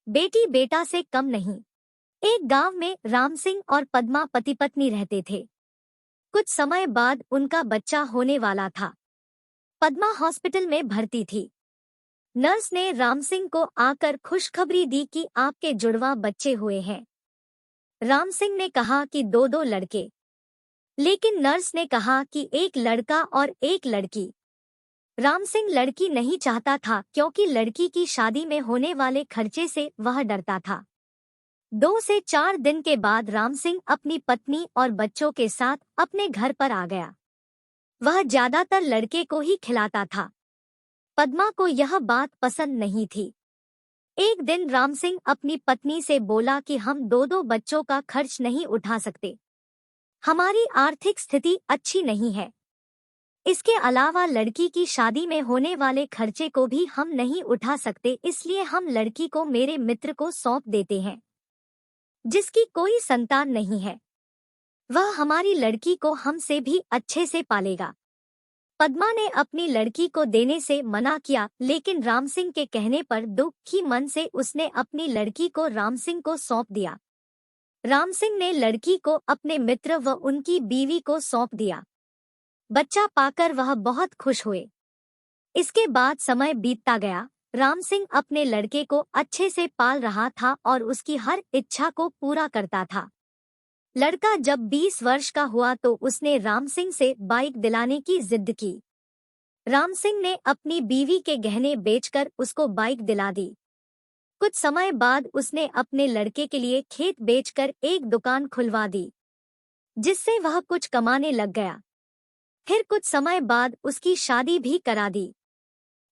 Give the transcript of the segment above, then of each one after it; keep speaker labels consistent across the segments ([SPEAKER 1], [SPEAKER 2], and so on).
[SPEAKER 1] बेटी बेटा से कम नहीं। एक गांव में राम सिंह और पद्मा पति पत्नी रहते थे। कुछ समय बाद उनका बच्चा होने वाला था। पद्मा हॉस्पिटल में भर्ती थी। नर्स ने राम सिंह को आकर खुशखबरी दी कि आपके जुड़वा बच्चे हुए हैं। राम सिंह ने कहा कि दो दो लड़के, लेकिन नर्स ने कहा कि एक लड़का और एक लड़की। राम सिंह लड़की नहीं चाहता था क्योंकि लड़की की शादी में होने वाले खर्चे से वह डरता था। 2 से 4 दिन के बाद राम सिंह अपनी पत्नी और बच्चों के साथ अपने घर पर आ गया। वह ज्यादातर लड़के को ही खिलाता था। पद्मा को यह बात पसंद नहीं थी। एक दिन राम सिंह अपनी पत्नी से बोला कि हम दो दो बच्चों का खर्च नहीं उठा सकते। हमारी आर्थिक स्थिति अच्छी नहीं है। इसके अलावा लड़की की शादी में होने वाले खर्चे को भी हम नहीं उठा सकते, इसलिए हम लड़की को मेरे मित्र को सौंप देते हैं, जिसकी कोई संतान नहीं है। वह हमारी लड़की को हमसे भी अच्छे से पालेगा। पद्मा ने अपनी लड़की को देने से मना किया, लेकिन राम सिंह के कहने पर दुखी मन से उसने अपनी लड़की को राम सिंह को सौंप दिया। राम सिंह ने लड़की को अपने मित्र व उनकी बीवी को सौंप दिया। बच्चा पाकर वह बहुत खुश हुए। इसके बाद समय बीतता गया। राम सिंह अपने लड़के को अच्छे से पाल रहा था और उसकी हर इच्छा को पूरा करता था। लड़का जब 20 वर्ष का हुआ तो उसने राम सिंह से बाइक दिलाने की जिद की। राम सिंह ने अपनी बीवी के गहने बेचकर उसको बाइक दिला दी। कुछ समय बाद उसने अपने लड़के के लिए खेत बेचकर एक दुकान खुलवा दी, जिससे वह कुछ कमाने लग गया। फिर कुछ समय बाद उसकी शादी भी करा दी।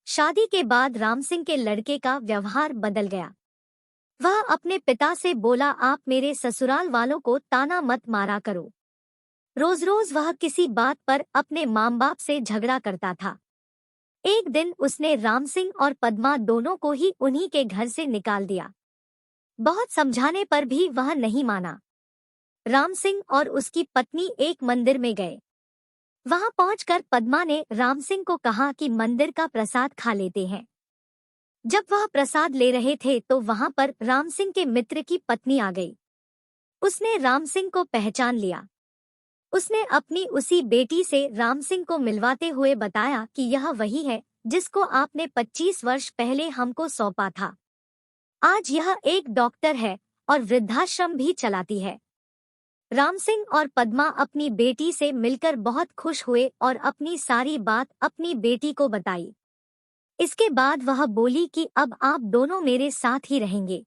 [SPEAKER 1] शादी के बाद राम सिंह के लड़के का व्यवहार बदल गया। वह अपने पिता से बोला, आप मेरे ससुराल वालों को ताना मत मारा करो। रोज रोज वह किसी बात पर अपने माँ बाप से झगड़ा करता था। एक दिन उसने राम सिंह और पद्मा दोनों को ही उन्हीं के घर से निकाल दिया। बहुत समझाने पर भी वह नहीं माना। राम सिंह और उसकी पत्नी एक मंदिर में गए। वहां पहुंचकर पद्मा ने राम सिंह को कहा कि मंदिर का प्रसाद खा लेते हैं। जब वह प्रसाद ले रहे थे तो वहां पर राम सिंह के मित्र की पत्नी आ गई। उसने राम सिंह को पहचान लिया। उसने अपनी उसी बेटी से राम सिंह को मिलवाते हुए बताया कि यह वही है जिसको आपने 25 वर्ष पहले हमको सौंपा था। आज यह एक डॉक्टर है और वृद्धाश्रम भी चलाती है। राम सिंह और पद्मा अपनी बेटी से मिलकर बहुत खुश हुए और अपनी सारी बात अपनी बेटी को बताई। इसके बाद वह बोली कि अब आप दोनों मेरे साथ ही रहेंगे।